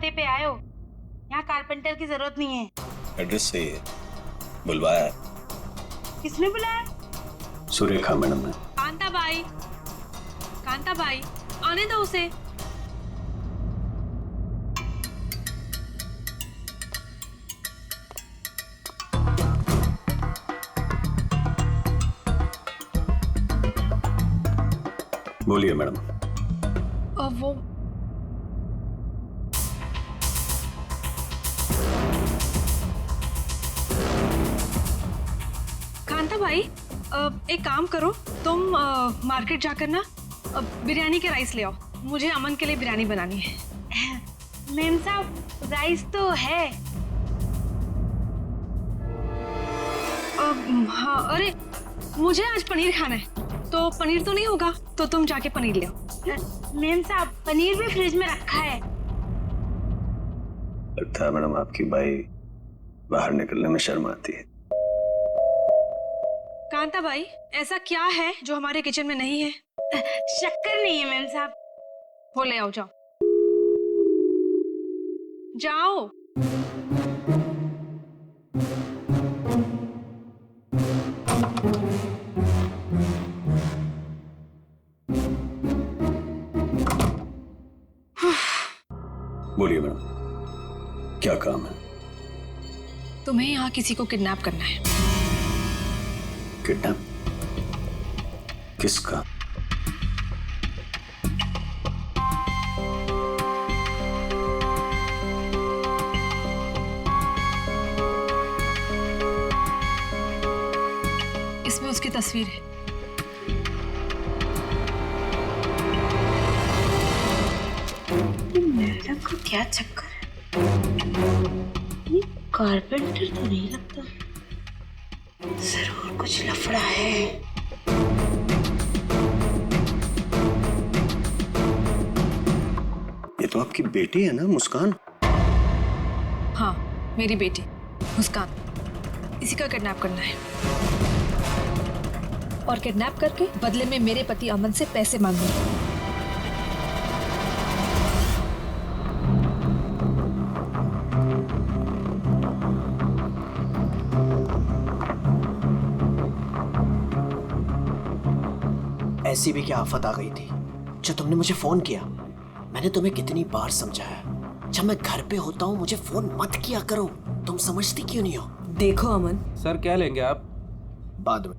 पते पे आए हो। यहाँ कारपेंटर की जरूरत नहीं है। एड्रेस सही है, बुलवाया है। किसने बुलाया? सुरेखा मैडम ने। कांता बाई, आने दो उसे। बोलिए मैडम। वो कांता भाई, एक काम करो, तुम मार्केट जाकर ना बिरयानी के राइस ले आओ। मुझे अमन के लिए बिरयानी बनानी है। मैम साहब, राइस तो है। हाँ, अरे मुझे आज पनीर खाना है, तो पनीर तो नहीं होगा, तो तुम जाके पनीर ले आओ। मैम साहब, पनीर भी फ्रिज में रखा है। लगता है मैडम आपकी बाई बाहर निकलने में शर्म आती है। कांता भाई, ऐसा क्या है जो हमारे किचन में नहीं है? शक्कर नहीं है मैम साहब। वो ले आओ, जाओ जाओ। बोलिए मैडम, क्या काम है? तुम्हें यहाँ किसी को किडनैप करना है। किडनैप? किसका? इसमें उसकी तस्वीर है। मैडम को क्या चक्कर है? ये कारपेंटर तो नहीं लगता, जरूर कुछ लफड़ा है। ये तो आपकी बेटी है ना, मुस्कान? हाँ, मेरी बेटी मुस्कान, इसी का किडनैप करना है। और किडनैप करके बदले में मेरे पति अमन से पैसे मांगने। ऐसी भी क्या आफत आ गई थी जो तुमने मुझे फोन किया? मैंने तुम्हें कितनी बार समझाया, जब मैं घर पे होता हूँ मुझे फोन मत किया करो। तुम समझती क्यों नहीं हो? देखो अमन, सर क्या लेंगे आप? बाद में।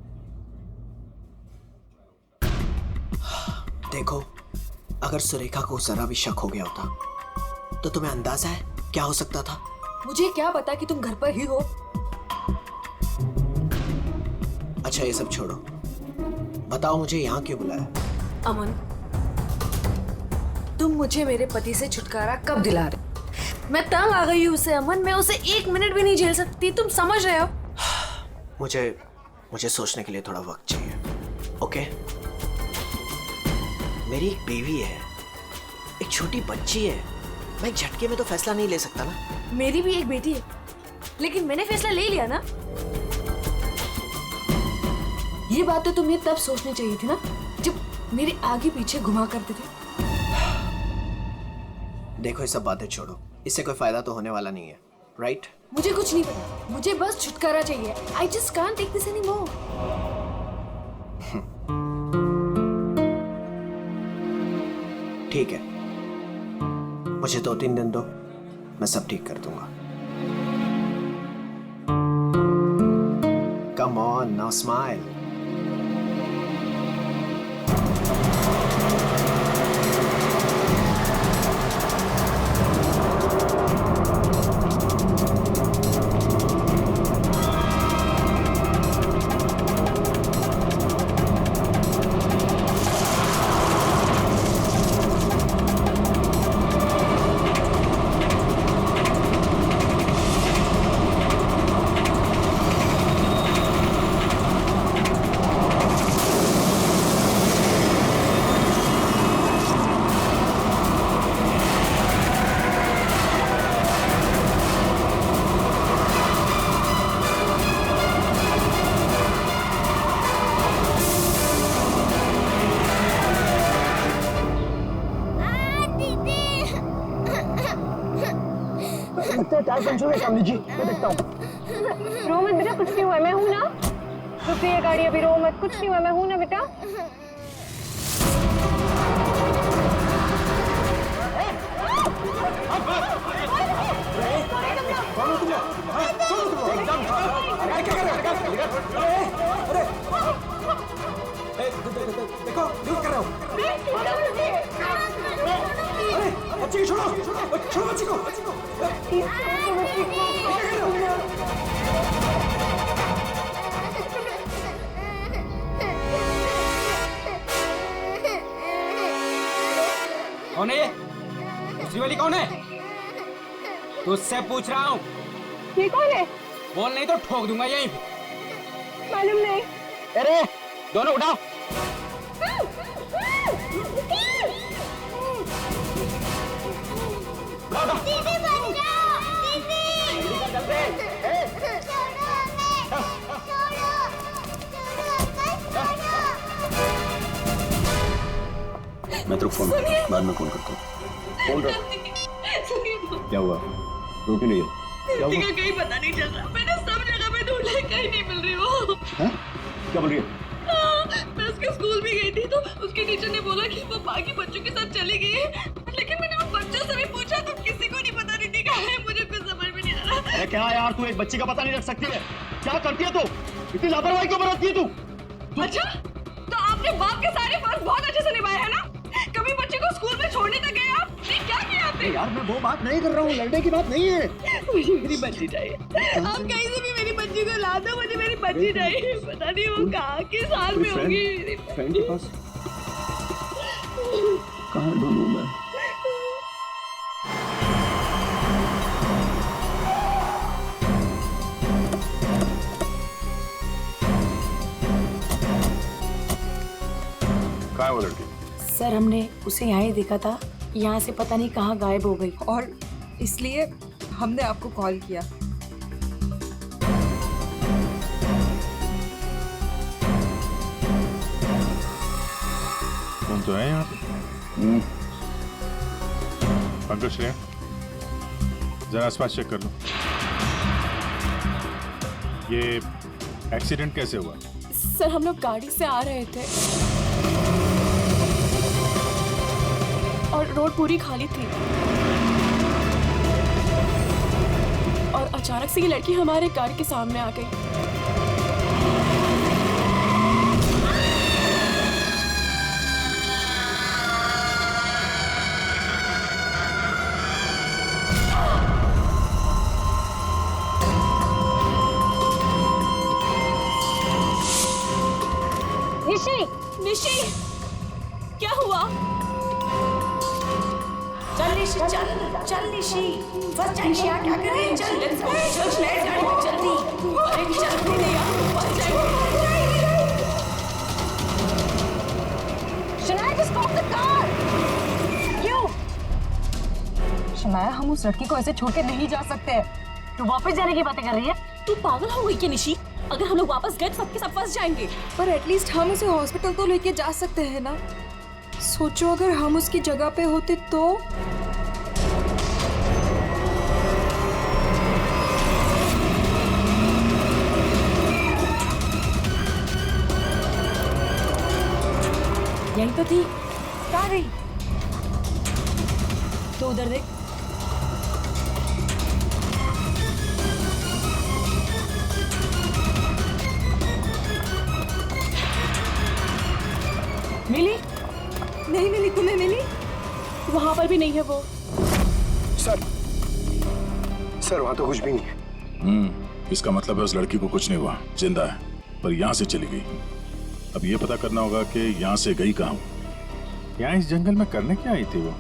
देखो, अगर सुरेखा को जरा भी शक हो गया होता तो तुम्हें अंदाजा है क्या हो सकता था? मुझे क्या पता कि तुम घर पर ही हो। अच्छा ये सब छोड़ो, बताओ मुझे यहाँ क्यों बुलाया? अमन, तुम मुझे मेरे पति से छुटकारा कब दिला रहे? मैं तंग आ गई हूँ उससे अमन, मैं उसे 1 मिनट भी नहीं झेल सकती, तुम समझ रहे हो? मुझे सोचने के लिए थोड़ा वक्त चाहिए, ओके? मेरी एक बेबी है, एक छोटी बच्ची है, मैं एक झटके में तो फैसला नहीं ले सकता ना। मेरी भी एक बेटी है, लेकिन मैंने फैसला ले लिया ना। ये बात तो तुम्हें तब सोचनी चाहिए थी ना, जब मेरे आगे पीछे घुमा करते थे। देखो ये सब बातें छोड़ो, इससे कोई फायदा तो होने वाला नहीं है, राइट? मुझे कुछ नहीं पता, मुझे बस छुटकारा चाहिए। I just can't take this anymore. ठीक है, मुझे 2-3 दिन दो, मैं सब ठीक कर दूंगा। Come on, now smile. लगता है टायर पंचर है सामने जी, मैं देखता हूँ। रो मत बेटा, कुछ नहीं हुआ, मैं हूँ ना। रुक है गाड़ी, अभी रो मत, कुछ नहीं हुआ, मैं हूँ ना बेटा। देखो कर रहा हूँ। अरे बच्चे को छोड़ो, छोड़ो बच्चे को। कौन है ये? दूसरी वाली कौन है? तुझसे पूछ रहा हूँ। ये कौन है? बोल नहीं तो ठोक दूंगा यहीं पे। मालूम नहीं। अरे दोनों उठाओ। दीदी बचाओ, दीदी। छोड़ो हमें, छोड़ो, मैं तेरे को फोन करता हूँ, बाद में फोन करता हूँ। फोन रख। क्या हुआ? रो क्यों नहीं है? क्या हुआ? कहीं पता नहीं चल रहा, मैंने सब जगह पे ढूंढा, कहीं नहीं मिल रही वो। हाँ? क्या बोल रही है? मैं उसके स्कूल भी गई थी तो उसके टीचर ने बोला कि वो बाकी बच्चों के साथ चली गई है, लेकिन मैंने उन बच्चों से भी पूछा तो किसी को नहीं पता दीदी कहाँ है, मुझे कुछ समझ में नहीं आ रहा। अरे क्या यार, तू एक बच्ची का पता नहीं रख सकती है? क्या करती है तू? इतनी लापरवाही क्यों बरतती है तू? अच्छा, तो आपने बाप के सारे फर्ज बहुत अच्छे से निभाए है ना? कभी बच्चे को स्कूल में छोड़ने तक गए आप? नहीं, क्या किया आपने? यार मैं वो बात नहीं कर रहा हूँ, लड़ने की बात नहीं है। मुझे मेरी बच्ची चाहिए। आप कहीं से भी मेरी बच्ची को ला दो, मुझे मेरी बच्ची चाहिए। पता नहीं वो कहाँ किस हाल में होगी। फ्रेंड के पास कहाँ ढूंढूं मैं? कहाँ है वो लड़की? सर हमने उसे यहाँ ही देखा था, यहाँ से पता नहीं कहाँ गायब हो गई। और इसलिए हमने आपको कॉल किया। कौन तो है यहाँ पे? पंकज श्रेया, जरा आसपास चेक कर लो। ये एक्सीडेंट कैसे हुआ? सर हम लोग गाड़ी से आ रहे थे और रोड पूरी खाली थी और अचानक से ये लड़की हमारे गाड़ी के सामने आ गई। निशी, निशी, क्या हुआ? चल निशी, चल चल निशी, फर्स्ट निशी क्या कर रही है? चल लेट्स गो, चल जल्दी। अरे चलते नहीं यार, फंस जाएंगे। Shanaya, just stop the car। क्यों? शनाया, हम उस लड़की को ऐसे छोड़ के नहीं जा सकते। तू वापस जाने की बातें कर रही है? तू पागल हो गई क्या निशी? अगर हम लोग वापस गए तो सबके सब फंस जाएंगे। पर एटलीस्ट हम उसे हॉस्पिटल तो लेके जा सकते हैं ना। सोचो अगर हम उसकी जगह पे होते तो। यही तो थी, कहाँ गई? तो उधर देख। मिली? नहीं मिली, तुम्हें मिली? वहां पर भी नहीं है वो। सर वहाँ तो कुछ भी नहीं है। इसका मतलब है उस लड़की को कुछ नहीं हुआ, जिंदा है, पर यहाँ से चली गई। अब ये पता करना होगा कि यहाँ से गई कहाँ। यहाँ इस जंगल में करने क्या आई थी वो?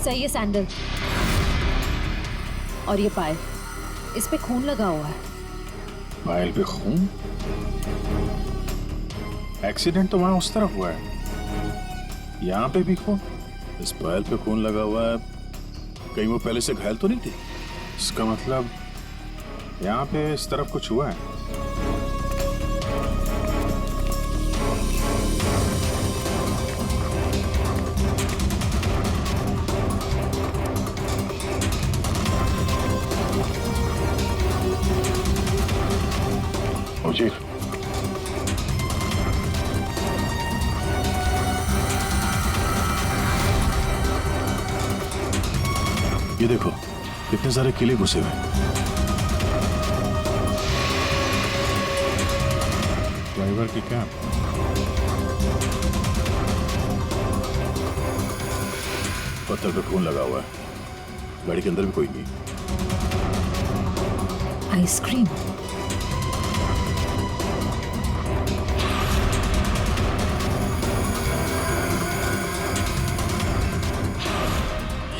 सही है सैंडल, और ये पायल, इस पे खून लगा हुआ है। पायल पे खून? एक्सीडेंट तो वहां उस तरफ हुआ है, यहाँ पे भी खून। इस पायल पे खून लगा हुआ है, कहीं वो पहले से घायल तो नहीं थी? इसका मतलब यहाँ पे इस तरफ कुछ हुआ है। मुजीब, ये देखो कितने सारे किले घुसे हुए। ड्राइवर की कैब, पत्थर पे खून लगा हुआ है। गाड़ी के अंदर भी कोई नहीं। आइसक्रीम।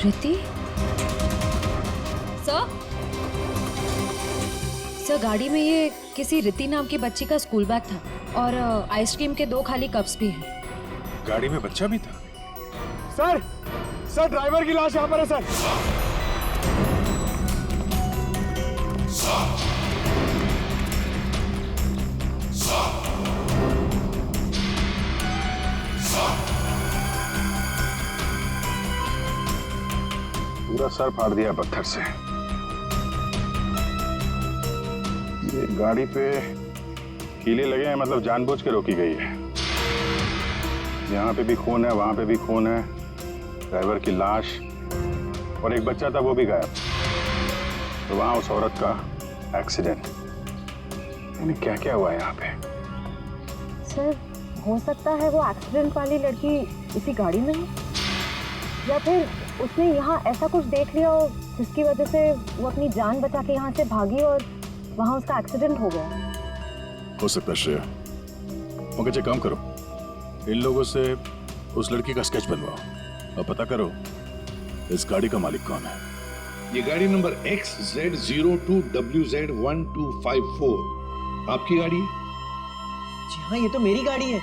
रिति? सर गाड़ी में ये किसी रिति नाम की बच्ची का स्कूल बैग था और आइसक्रीम के 2 खाली कप्स भी हैं। गाड़ी में बच्चा भी था? सर ड्राइवर की लाश यहाँ पर है सर। पूरा सर फाड़ दिया पत्थर से। ये गाड़ी पे कीले लगे हैं, मतलब जानबूझ के रोकी गई है। यहाँ पे भी खून है, वहां पे भी खून है। ड्राइवर की लाश और एक बच्चा था, वो भी गायब। तो वहां उस औरत का एक्सीडेंट। यानी क्या क्या हुआ यहाँ पे? सर हो सकता है वो एक्सीडेंट वाली लड़की इसी गाड़ी में है, या फिर उसने यहाँ ऐसा कुछ देख लिया हो जिसकी वजह से वो अपनी जान बचा के यहाँ से भागी और वहाँ उसका एक्सीडेंट हो गया। हो सकता है श्रेया। मगर एक काम करो, इन लोगों से उस लड़की का स्केच बनवाओ और पता करो इस गाड़ी का मालिक कौन है। ये गाड़ी नंबर XZ02WZ1254 आपकी गाड़ी है? जी हाँ, ये तो मेरी गाड़ी है।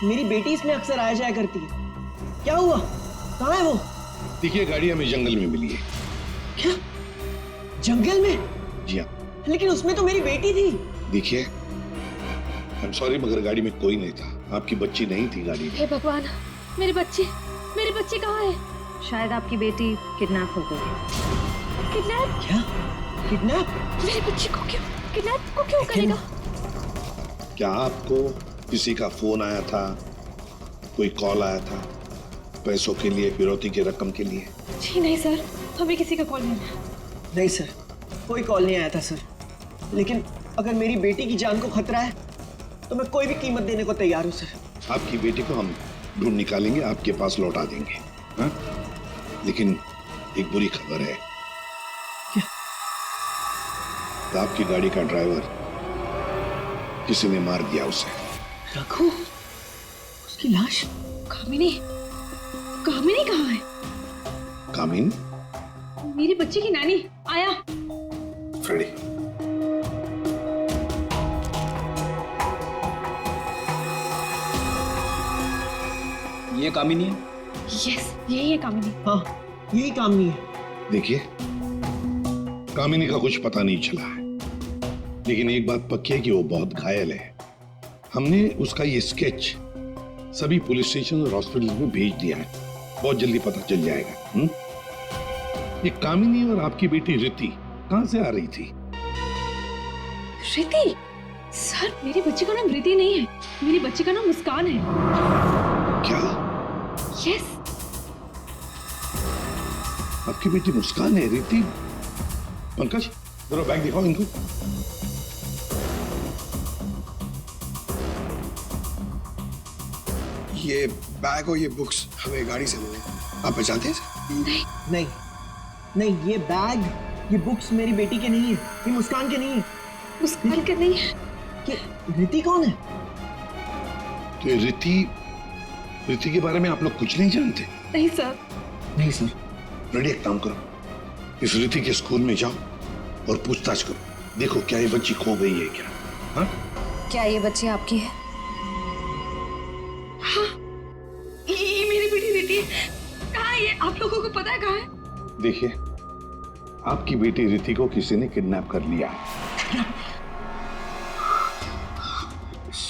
मेरी बेटी इसमें अक्सर आया जाया करती है। क्या हुआ? कहाँ है वो? देखिए गाड़ी हमें जंगल में मिली है। क्या? जंगल में? जी हाँ। लेकिन उसमें तो मेरी बेटी थी। देखिए आई एम सॉरी मगर गाड़ी में कोई नहीं था। आपकी बच्ची नहीं थी गाड़ी में। हे भगवान, मेरी बच्ची कहाँ है? शायद आपकी बेटी किडनैप हो गई। किडनैप? क्या? किडनैप? मेरी बच्ची को क्यों करेगा? क्या आपको किसी का फोन आया था, कोई कॉल आया था पैसों के लिए, फिरौती की रकम के लिए? जी नहीं सर, हमें किसी का कॉल नहीं आया। नहीं सर, कोई कॉल नहीं आया था सर। लेकिन अगर मेरी बेटी की जान को खतरा है तो मैं कोई भी कीमत देने को तैयार हूँ सर। आपकी बेटी को हम ढूंढ निकालेंगे, आपके पास लौटा देंगे। हाँ? लेकिन एक बुरी खबर है। क्या? आपकी गाड़ी का ड्राइवर किसी ने मार दिया उसे। रघु? उसकी लाश? कामिनी कहाँ है? कामिनी? मेरी बच्ची की नानी आया। फ्रेडी, ये कामिनी है? यस, यही है कामिनी। हाँ, यही कामिनी है। देखिए कामिनी का कुछ पता नहीं चला है, लेकिन एक बात पक्की है कि वो बहुत घायल है। हमने उसका ये स्केच सभी पुलिस स्टेशन और हॉस्पिटल में भेज दिया है। बहुत जल्दी पता चल जाएगा। ये कामिनी और आपकी बेटी रिति कहां से आ रही थी? रिति? सर मेरी बच्ची का नाम रिति नहीं है, मेरी बच्ची का नाम मुस्कान है। क्या? यस। आपकी बेटी मुस्कान है? रिति? पंकज जरा बैग दिखाओ इनको। ये बैग और ये बुक्स हमें गाड़ी से मिले। आप पहचानते हैं? नहीं, ये बैग, ये बुक्स मेरी बेटी के नहीं है, ये मुस्कान के नहीं है। मुस्कान के नहीं है? रिति कौन है? तो रिति के बारे में आप लोग कुछ नहीं जानते? नहीं सर। रेडी, एक काम करो, इस रिति के स्कूल में जाओ और पूछताछ करो। देखो क्या ये बच्ची खो गई है क्या? हाँ? क्या ये बच्ची आपकी है? हाँ, ये मेरी बेटी रिति। कहाँ है ये? आप लोगों को पता है कहाँ है? देखिए, आपकी बेटी रिति को किसी ने किडनैप कर लिया है।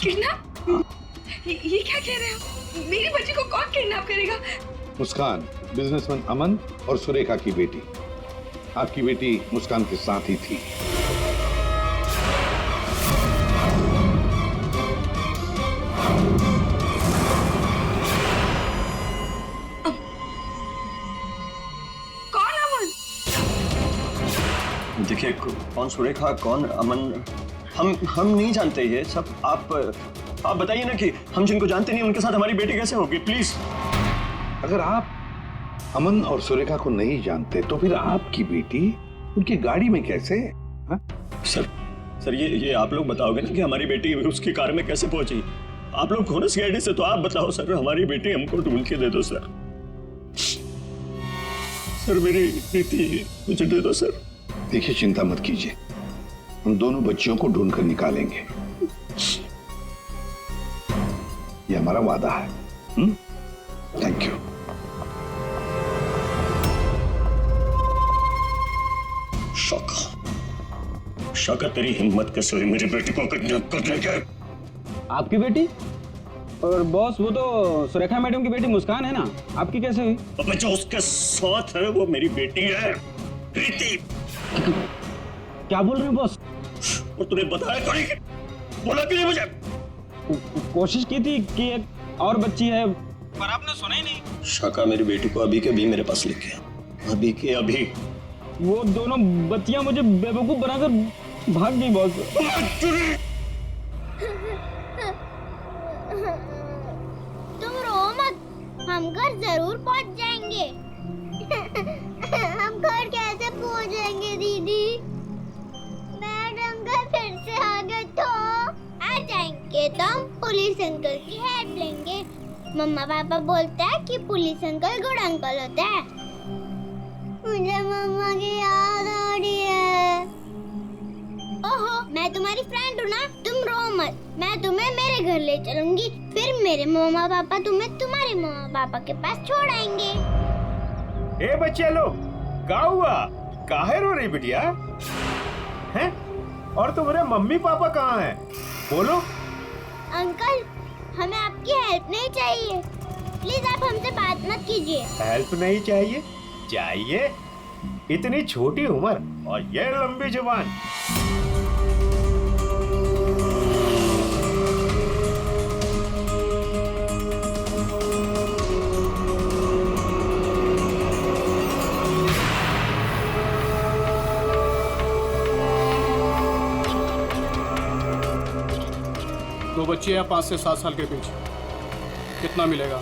किडनैप? ये क्या कह रहे हो? मेरी बच्ची को कौन किडनैप करेगा? मुस्कान, बिजनेसमैन अमन और सुरेखा की बेटी। आपकी बेटी मुस्कान के साथ ही थी। देखिए, कौन सुरेखा कौन अमन, हम नहीं जानते ये सब। आप बताइए ना कि हम जिनको जानते नहीं उनके साथ हमारी बेटी कैसे होगी, प्लीज। अगर आप अमन और सुरेखा को नहीं जानते तो फिर आपकी बेटी उनकी गाड़ी में कैसे? हा? सर ये आप लोग बताओगे ना कि हमारी बेटी उसकी कार में कैसे पहुंची? आप लोग हो ना सीआईडी से, तो आप बताओ सर, हमारी बेटी हमको ढूंढ के दे दो सर। सर मेरी बेटी मुझे दे दो सर। देखिए, चिंता मत कीजिए, हम दोनों बच्चियों को ढूंढ कर निकालेंगे। ये हमारा वादा है। Thank you. शौका तेरी हिम्मत कैसे हुई मेरी बेटी को किडनैप करने के? आपकी बेटी? और बॉस, वो तो सुरेखा मैडम की बेटी मुस्कान है ना, आपकी कैसे हुई? अब जो उसके साथ है वो मेरी बेटी है, प्रीति। क्या बोल रहे हो बॉस? और तूने बताया थोड़ी, बोला क्यों मुझे? कोशिश की थी कि एक और बच्ची है, पर आपने सुना ही नहीं। शाका मेरी बेटी को अभी के अभी मेरे पास लेके आ, अभी के अभी। वो दोनों बच्चियां मुझे बेवकूफ बनाकर भाग गई बॉस। तुम रो मत, हम घर जरूर पहुंच जाएंगे। हम घर कैसे पहुंचेंगे दीदी? मैडम घर फिर से आ गए तो आ जाएंगे तो हम पुलिस अंकल की हेल्प लेंगे। मम्मा पापा बोलते हैं कि पुलिस अंकल गुड अंकल होते हैं। मुझे मम्मा की याद आ रही है। ओहो, मैं तुम्हारी फ्रेंड हूँ ना, तुम रो मत, मैं तुम्हें मेरे घर ले चलूंगी, फिर मेरे मम्मा पापा तुम्हें तुम्हारे मम्मा पापा के पास छोड़ आएंगे। ए बच्चे लोग, क्या हुआ? काहे रो रही बिटिया? हैं? और तुम्हारे मम्मी पापा कहाँ हैं? बोलो। अंकल, हमें आपकी हेल्प नहीं चाहिए, प्लीज आप हमसे बात मत कीजिए। हेल्प नहीं चाहिए? चाहिए? इतनी छोटी उम्र और ये लंबी जुबान। दो बच्चे हैं 5 से 7 साल के बीच, कितना मिलेगा?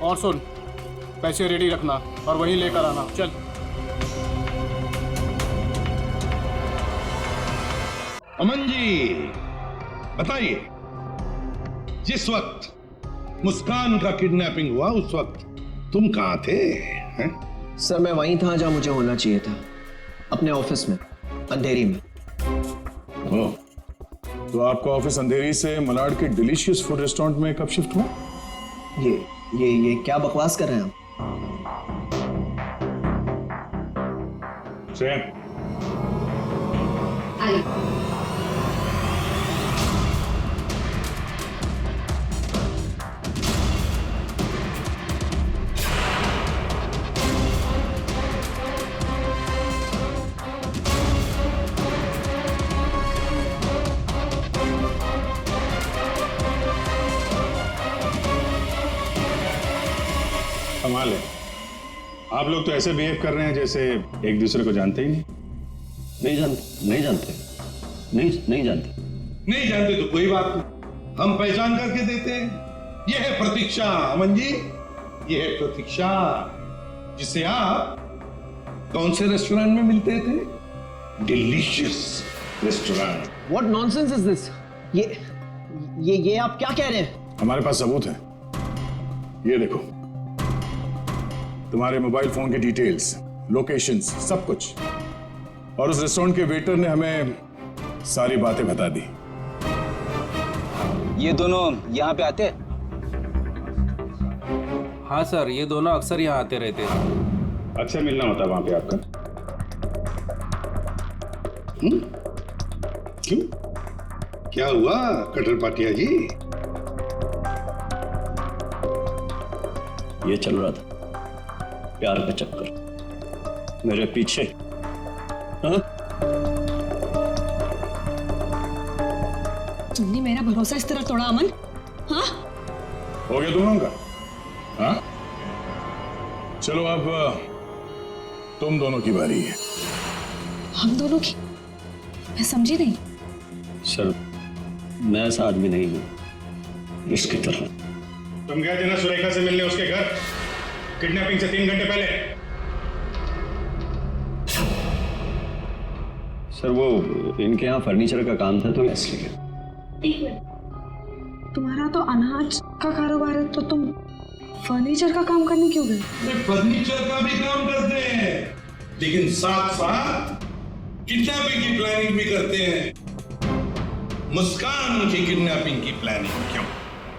और सुन, पैसे रेडी रखना और वहीं लेकर आना। चल। अमन जी, बताइए, जिस वक्त मुस्कान का किडनैपिंग हुआ उस वक्त तुम कहाँ थे? हैं? सर मैं वहीं था जहाँ मुझे होना चाहिए था, अपने ऑफिस में, अंधेरी में। ओह, तो आपका ऑफिस अंधेरी से मलाड के डिलीशियस फूड रेस्टोरेंट में कब शिफ्ट हुआ? ये क्या बकवास कर रहे हैं आप? कमाल है, आप लोग तो ऐसे बिहेव कर रहे हैं जैसे एक दूसरे को जानते ही नहीं। नहीं जानते। नहीं जानते तो कोई बात नहीं, हम पहचान करके देते हैं। यह है प्रतीक्षा अमन जी, यह है प्रतीक्षा, जिसे आप कौन से रेस्टोरेंट में मिलते थे? Delicious restaurant. What nonsense is this? ये आप क्या कह रहे हैं? हमारे पास सबूत है, ये देखो, तुम्हारे मोबाइल फोन के डिटेल्स, लोकेशंस, सब कुछ। और उस रेस्टोरेंट के वेटर ने हमें सारी बातें बता दी। ये दोनों यहाँ पे आते? हाँ सर, ये दोनों अक्सर यहाँ आते रहते हैं। अक्सर मिलना होता है वहां पे आपका? क्यों, क्या हुआ कटर पाटिया जी? ये चल रहा था प्यार का चक्कर मेरे पीछे। हाँ? तुमने मेरा भरोसा इस तरह तोड़ा अमन? हाँ? हो गया दोनों का? हाँ? चलो अब तुम दोनों की बारी है। हम दोनों की? मैं समझी नहीं। सर, मैं ऐसा आदमी नहीं हूं इसकी तरह। तुम गए थे ना सुरेखा से मिलने उसके घर किडनैपिंग से 3 घंटे पहले? सर वो इनके यहाँ फर्नीचर का काम था तो इसलिए। एक मिनट, तुम्हारा तो अनाज का कारोबार है तो तुम फर्नीचर का काम करने क्यों गए? फर्नीचर का भी काम करते हैं लेकिन साथ साथ किडनैपिंग की प्लानिंग भी करते हैं। मुस्कान की किडनैपिंग की प्लानिंग क्यों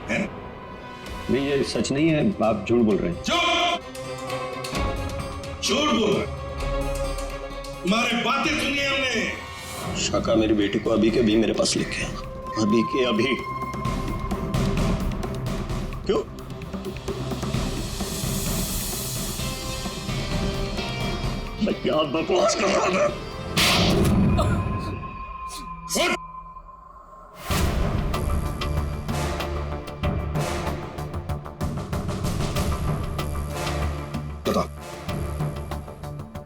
है? नहीं, ये सच नहीं है, आप झूठ बोल रहे हैं। झूठ बोल रहे हैं? तुम्हारे बातें सुनी हमने। शाका मेरी बेटी को अभी के अभी मेरे पास लिखे हैं, अभी के अभी। क्यों? मैं क्या बकवास कर रहा था?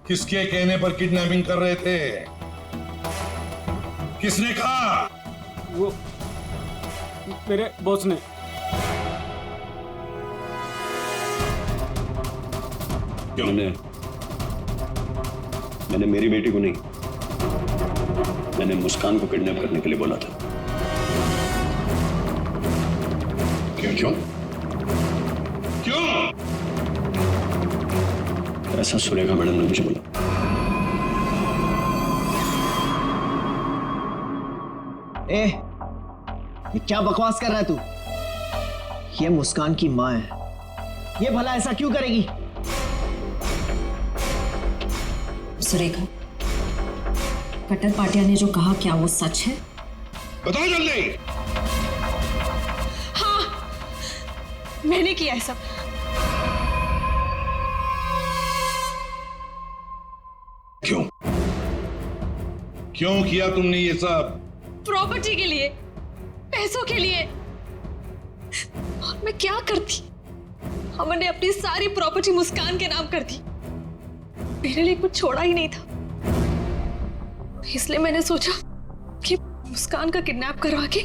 किसके कहने पर किडनैपिंग कर रहे थे? किसने कहा? वो मेरे बॉस ने। क्यों? मैंने मेरी बेटी को नहीं, मैंने मुस्कान को किडनैप करने के लिए बोला था। क्यों क्यों क्यों? ऐसा सुरेखा मैडम ने मुझे बोला। ए, ये क्या बकवास कर रहा है तू? ये मुस्कान की माँ है, ये भला ऐसा क्यों करेगी? सुरेखा, कटर पाटिया ने जो कहा क्या वो सच है? बताओ जल्दी। हाँ, मैंने किया है सब। क्यों? क्यों किया तुमने ये सब? प्रॉपर्टी के लिए, पैसों के लिए। और मैं क्या करती? हमने अपनी सारी प्रॉपर्टी मुस्कान के नाम कर दी। मेरे लिए कुछ छोड़ा ही नहीं था, इसलिए मैंने सोचा कि मुस्कान का किडनैप करवा के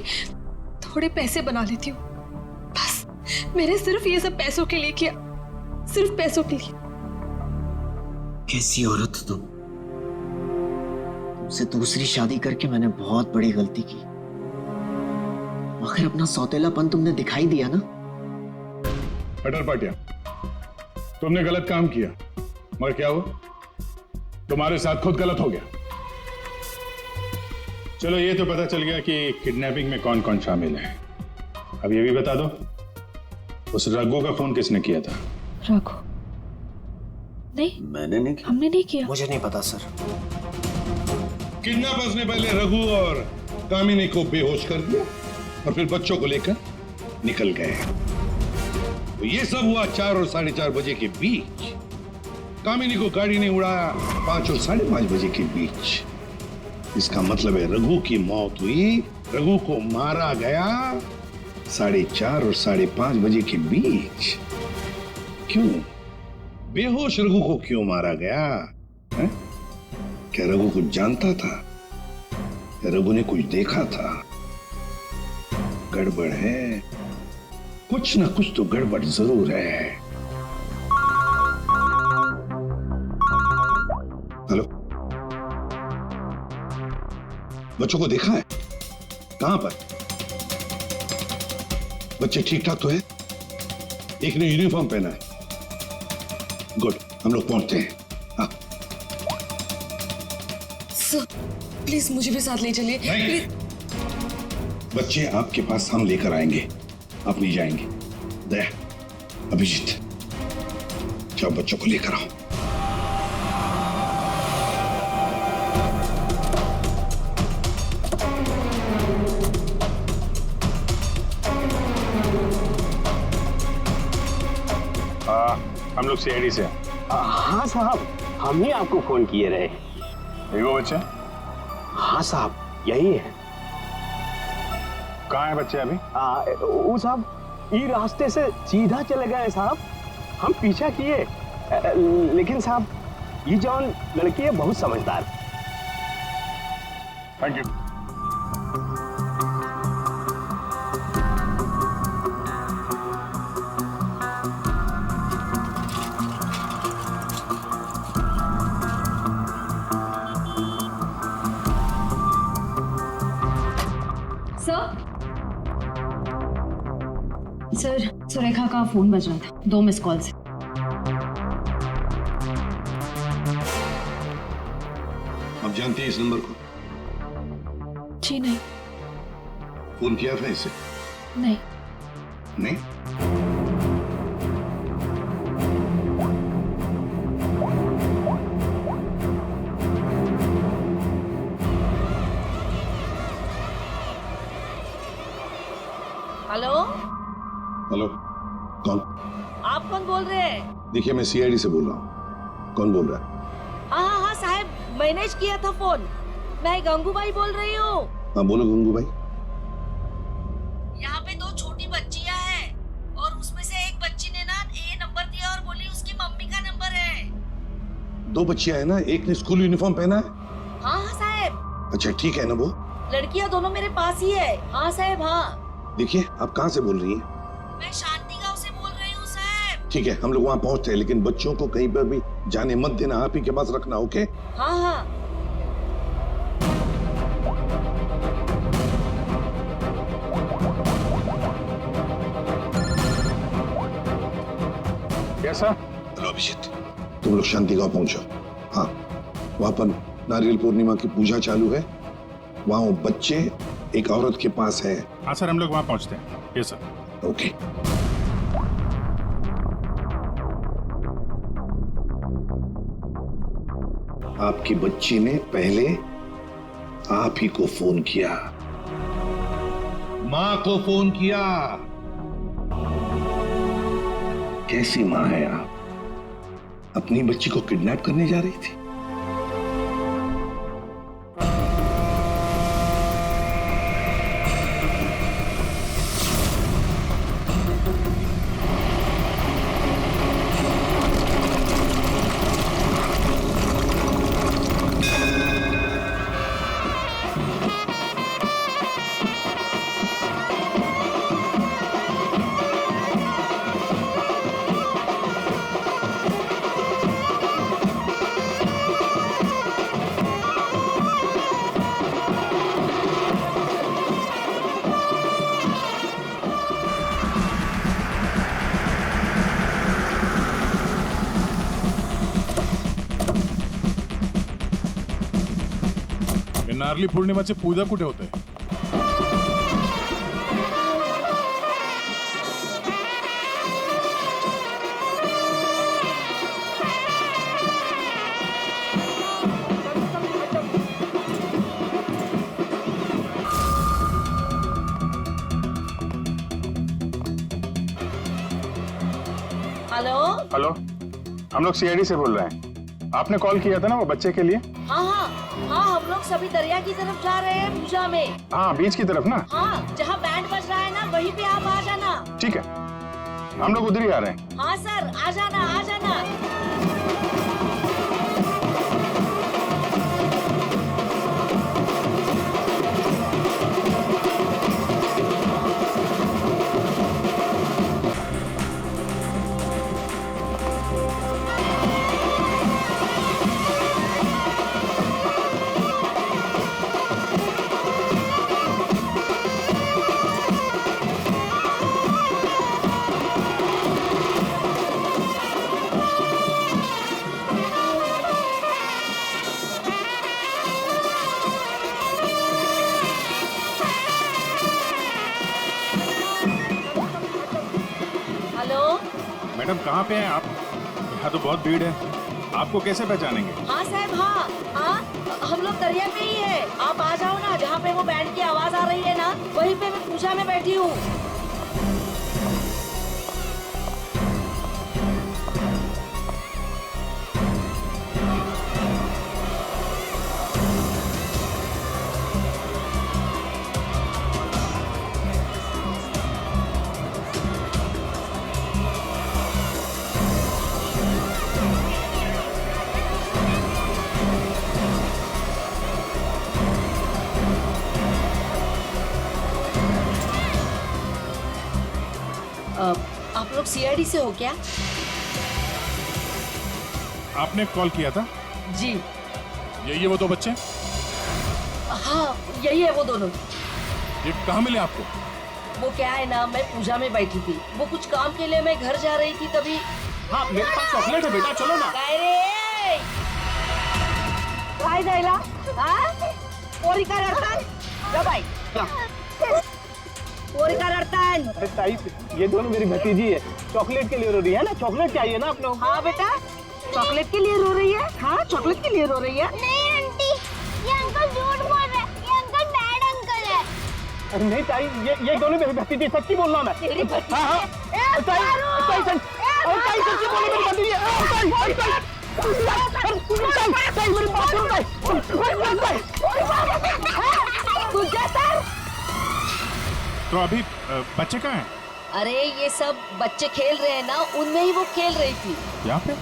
थोड़े पैसे बना लेती हूँ। बस मैंने सिर्फ ये सब पैसों के लिए किया, सिर्फ पैसों के लिए। कैसी औरत हो तुम? तुमसे दूसरी शादी करके मैंने बहुत बड़ी गलती की, मगर अपना सौतेलापन तुमने दिखाई दिया ना। कटर पाटिया, तुमने गलत काम किया, मगर क्या हुआ? तुम्हारे साथ खुद गलत हो गया। चलो ये तो पता चल गया कि किडनैपिंग में कौन कौन शामिल है। अब ये भी बता दो, उस रघु का फोन किसने किया था? रघु? नहीं, मैंने नहीं किया। हमने नहीं किया। मुझे नहीं पता सर। किडनैपर्स ने पहले रघु और कामिनी को बेहोश कर दिया और फिर बच्चों को लेकर निकल गए। तो ये सब हुआ 4 और 4:30 बजे के बीच। कामिनी को गाड़ी ने उड़ाया 5 और 5:30 बजे के बीच। इसका मतलब है रघु की मौत हुई, रघु को मारा गया 4:30 और 5:30 बजे के बीच। क्यों? बेहोश रघु को क्यों मारा गया है? क्या रघु कुछ जानता था? क्या रघु ने कुछ देखा था? गड़बड़ है, कुछ ना कुछ तो गड़बड़ जरूर है। हेलो, बच्चों को देखा है? कहां पर? बच्चे ठीक ठाक तो है? एक ने यूनिफॉर्म पहना है। गुड, हम लोग पहुंचते हैं। हाँ। सर, प्लीज मुझे भी साथ ले चलिए। प्लीज। बच्चे आपके पास हम लेकर आएंगे, आप नहीं जाएंगे। दया, अभिजीत, जाओ बच्चों को लेकर आओ। हम लोग सीआईडी से हैं। हाँ साहब, हम ही आपको फोन किए रहे। यही वो बच्चे? हाँ साहब, यही है। कहाँ है बच्चे अभी? वो साहब ये रास्ते से सीधा चले गए साहब, हम पीछा किए, लेकिन साहब ये जौन लड़की है बहुत समझदार। Thank you. सर, सुरेखा का फोन बज रहा था 2 मिस कॉल से। आप जानते हैं इस नंबर को? जी नहीं। फोन किया था इसे? नहीं। नहीं? हेलो, हेलो, कौन? आप कौन बोल रहे हैं? देखिए, मैं सीआईडी से बोल रहा हूँ। कौन बोल रहा है? हाँ साहब, मैंने किया था फोन। मैं गंगूबाई बोल रही हूँ। हाँ बोलो गंगूबाई। यहाँ पे 2 छोटी बच्चियाँ हैं और उसमें से एक बच्ची ने ना ये नंबर दिया और बोली उसकी मम्मी का नंबर है। 2 बच्चियां हैं ना, एक ने स्कूल यूनिफॉर्म पहना है। हाँ साहब। अच्छा ठीक है ना वो? लड़कियाँ दोनों मेरे पास ही है। हाँ साहब, हाँ। देखिए, आप कहाँ से बोल रही हैं? मैं शांति गांव से बोल रही हूँ साहब। ठीक है, हम लोग वहाँ पहुँचते हैं, लेकिन बच्चों को कहीं पर भी जाने मत देना, आप ही के पास रखना। ओके? हाँ। कैसा? हेलो अभिजीत, तुम लोग शांति गांव पहुंचो। हाँ, वहाँ पर नारियल पूर्णिमा की पूजा चालू है। वहाँ वो बच्चे एक औरत के पास है। हाँ सर, हम लोग वहाँ पहुँचते हैं। Yes sir. ओके। आपकी बच्ची ने पहले आप ही को फोन किया, मां को फोन किया। कैसी मां है आप? अपनी बच्ची को किडनैप करने जा रही थी? नारली पौर्णिमाचे पूजा कुठे होते? हेलो। हेलो, हम लोग सीआईडी से बोल रहे हैं। आपने कॉल किया था ना वो बच्चे के लिए? हाँ, हम लोग सभी दरिया की तरफ जा रहे हैं पूजा में। हाँ, बीच की तरफ ना? हाँ, जहाँ बैंड बज रहा है ना वहीं पे आप आ जाना। ठीक है, हम लोग उधर ही आ रहे हैं। हाँ सर, आ जाना, आ जाना। मैडम कहाँ पे हैं आप? यहाँ तो बहुत भीड़ है, आपको कैसे पहचानेंगे? हाँ साहब, हाँ, हम लोग दरिया पे ही है। आप आ जाओ ना, जहाँ पे वो बैंड की आवाज आ रही है ना वहीं पे मैं पूजा में बैठी हूँ। लोग सीआईडी से हो क्या? आपने कॉल किया था? जी। यही है वो दो बच्चे? हाँ यही है वो दोनों। ये कहाँ मिले आपको? वो क्या है ना, मैं पूजा में बैठी थी, वो कुछ काम के लिए मैं घर जा रही थी तभी। हाँ मेरे पास चॉकलेट है बेटा, चलो ना। काय जायला? हाँ? पोरी का रडतान? जा बाई। पोरी का रडतान? अरे ताई, ये दोनों मेरी भतीजी है, चॉकलेट के लिए रो रही है ना, चॉकलेट चाहिए ना आप लोग। हाँ बेटा, चॉकलेट के लिए रो रही है? हाँ चॉकलेट के लिए रो रही है? नहीं आंटी, ये अंकल झूठ बोल रहे हैं, ये अंकल बैड अंकल है। अरे नहीं ताई, ये दोनों मेरी भतीजी, सच्ची बोल रहा हूँ मैं। तेरी भतीजी? हाँ। ताई सच्ची बोलो, मेरी भतीजी है। ताई मेरी बात सुनो ताई। तो अभी बच्चे कहाँ हैं? अरे ये सब बच्चे खेल रहे हैं ना, उनमें ही वो खेल रही थी। यहाँ पे?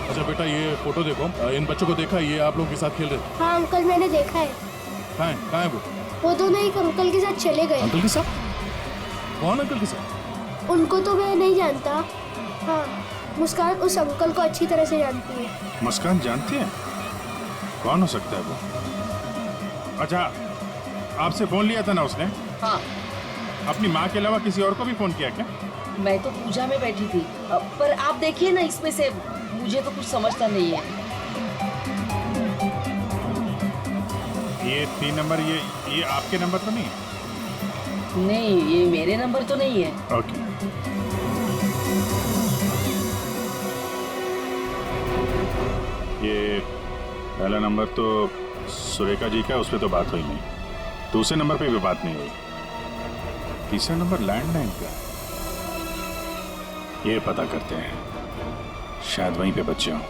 अच्छा बेटा, ये फोटो देखो, इन बच्चों को देखा, ये आप लोगों के साथ खेल रहे थे? हाँ अंकल मैंने देखा है। कहाँ है वो दोनों एक अंकल के साथ चले गए। अंकल के साथ? कौन अंकल के साथ? उनको तो मैं नहीं जानता। हाँ मुस्कान उस अंकल को अच्छी तरह से जानती है। मुस्कान जानती है? कौन हो सकता है वो? अच्छा, आपसे फोन लिया था ना उसने? हाँ। अपनी माँ के अलावा किसी और को भी फोन किया क्या? मैं तो पूजा में बैठी थी, पर आप देखिए ना, इसमें से मुझे तो कुछ समझता नहीं है। ये 3 नंबर, ये आपके नंबर तो नहीं है? नहीं, ये मेरे नंबर तो नहीं है। ओके। ये पहला नंबर तो सुरेखा जी का, उस पर तो बात हुई नहीं। दूसरे नंबर पे भी बात नहीं हुई। तीसरा नंबर लैंडलाइन का, ये पता करते हैं, शायद वहीं पे बच्चे हों।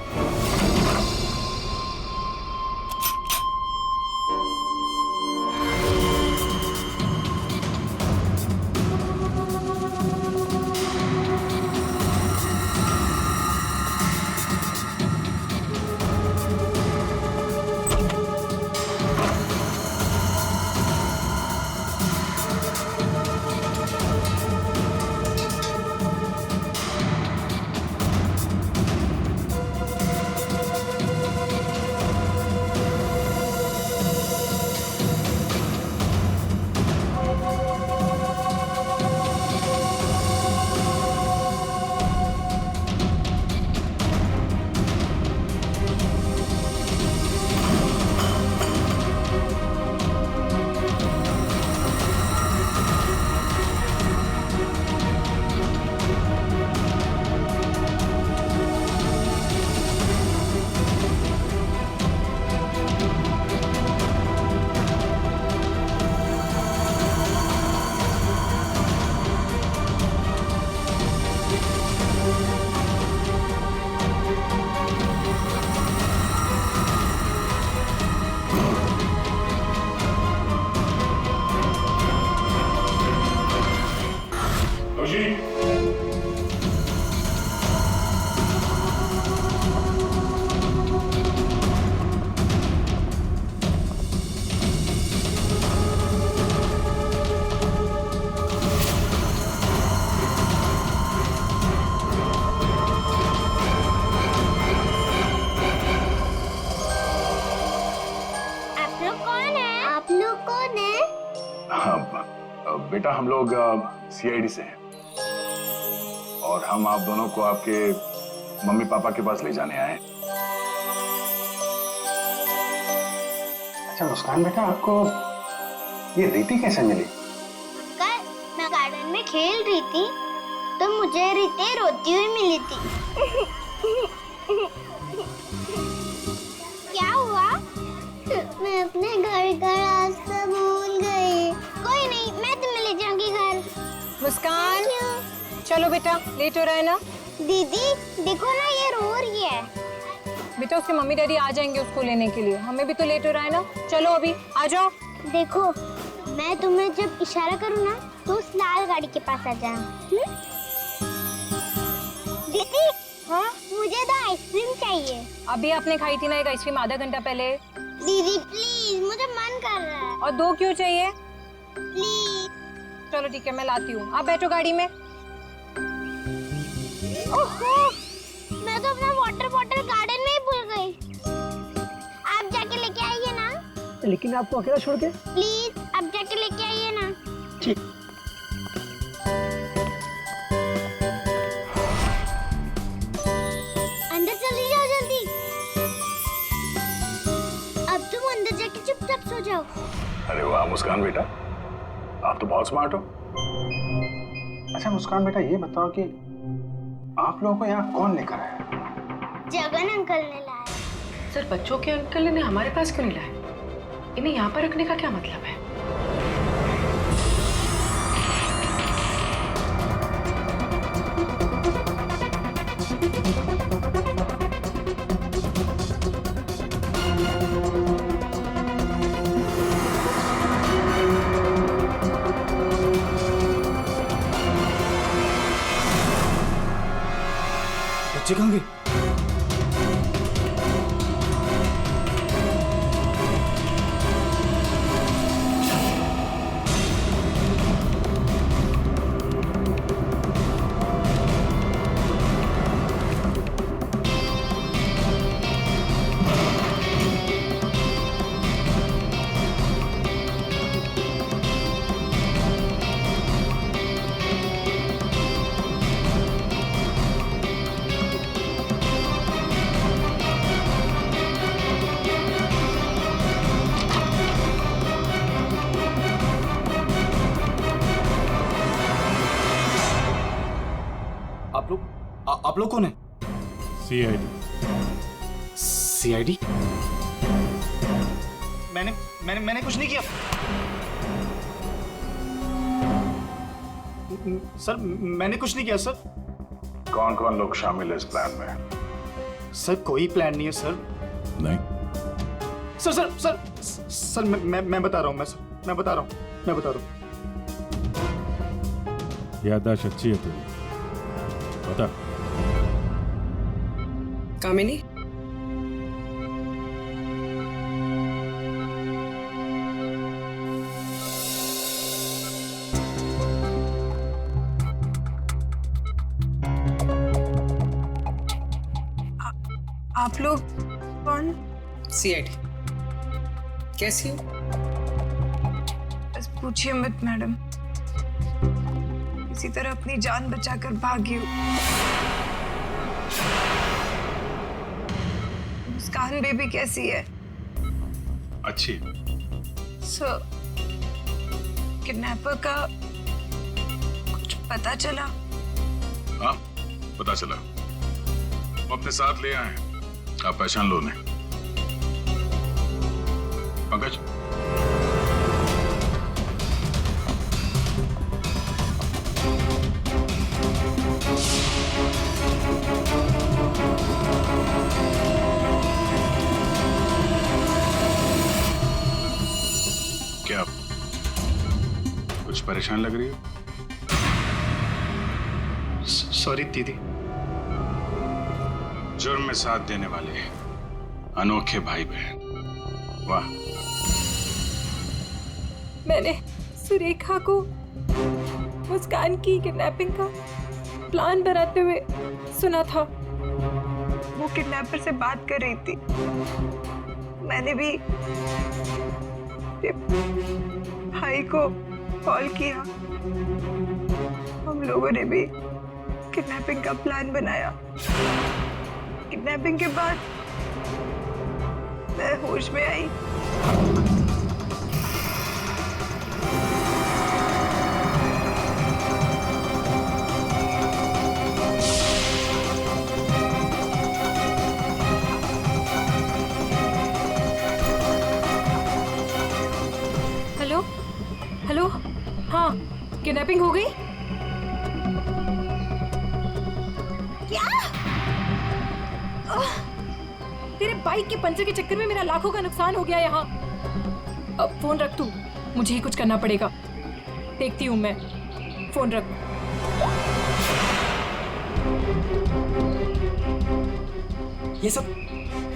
बेटा, हम लोग सीआईडी से हैं और हम आप दोनों को आपके मम्मी पापा के पास ले जाने आए। अच्छा मुस्कान बेटा, आपको ये रीति कैसे मिली? कल मैं गार्डन में खेल रही थी तो मुझे रीति रोती हुई मिली थी। क्या हुआ? मैं अपने घर का रास्ता भूल गई। कोई नहीं, मैं तुम्हें ले जाऊंगी घर। मुस्कान, चलो बेटा, लेट हो रहा है ना? दीदी देखो ना, ये रो रही है। बेटा उसके मम्मी डैडी आ जाएंगे उसको लेने के लिए, हमें भी तो लेट हो रहा है ना। चलो अभी आ जाओ। देखो मैं तुम्हें जब इशारा करूँ ना तो उस लाल गाड़ी के पास आ जाना। दीदी हाँ मुझे तो आइसक्रीम चाहिए। अभी आपने खाई थी ना एक आइसक्रीम आधा घंटा पहले। दीदी प्लीज मुझे मन कर रहा है। और 2 क्यों चाहिए? प्लीज। चलो ठीक है मैं लाती हूँ, आप बैठो गाड़ी में। ओहो मैं तो अपना वाटर बॉटल गार्डन में ही भूल गई। आप जाके लेके आइए ना। लेकिन आपको अकेला छोड़ के? प्लीज आप जाके लेके आइए ना। ठीक। अंदर चली जाओ जल्दी। अब तुम अंदर जाके चुपचाप सो जाओ। अरे वाह मुस्कान बेटा, आप तो बहुत स्मार्ट हो। अच्छा मुस्कान बेटा ये बताओ कि आप लोगों को यहाँ कौन लेकर आया? जगन अंकल ने लाया। सर बच्चों के अंकल ने हमारे पास क्यों नहीं लाए? इन्हें यहाँ पर रखने का क्या मतलब है? बच्चे कहाँ गए? आप लोग कौन है? सीआईडी। सीआईडी? मैंने कुछ नहीं किया सर, मैंने कुछ नहीं किया सर। कौन कौन लोग शामिल है इस प्लान में? सर कोई प्लान नहीं है सर। नहीं सर सर सर सर मैं बता रहा हूँ। मैं बता रहा हूँ। याददाश्त अच्छी है तेरी, बता। कामिनी आप लोग कौन? सीआईडी। कैसी हो? बस पूछिए मत मैडम, इसी तरह अपनी जान बचाकर भागी हूँ। मुस्कान बेबी कैसी है? अच्छी। सर किडनैपर का कुछ पता चला? हाँ पता चला, वो अपने साथ ले आए हैं, आप पहचान लो उन्हें। पंकज क्या कुछ परेशान लग रही है? सॉरी दीदी। जुर्म में साथ देने वाले अनोखे भाई बहन, वाह। मैंने सुरेखा को मुस्कान की किडनैपिंग का प्लान बनाते हुए सुना था। वो किडनैपर से बात कर रही थी। मैंने भी भाई को कॉल किया। हम लोगों ने भी किडनैपिंग का प्लान बनाया। किडनैपिंग के बाद मैं होश में आई। हेलो हेलो, हाँ किडनैपिंग हो गई? क्या? तेरे बाइक के पंचर के चक्कर में मेरा लाखों का नुकसान हो गया यहाँ। अब फोन रख तू, मुझे ही कुछ करना पड़ेगा। देखती हूँ मैं, फोन रख। ये सब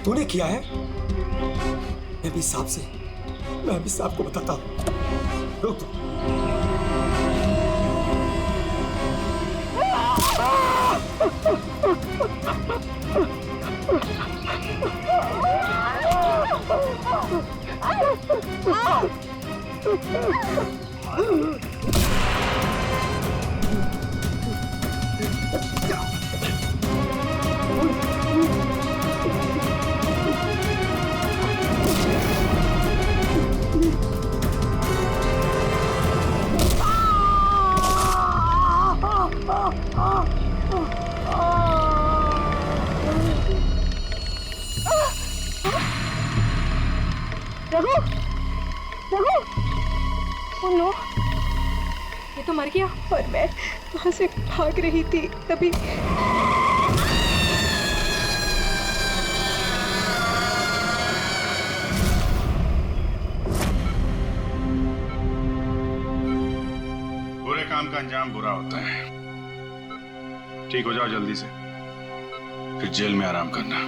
तूने किया है? मैं भी साहब को बताता हूँ। रुक तू। रघु, रघु, ओह नो, ये तो मर गया। और मैं वहां से भाग रही थी तभी। बुरे काम का अंजाम बुरा होता है। ठीक हो जाओ जल्दी से, फिर जेल में आराम करना।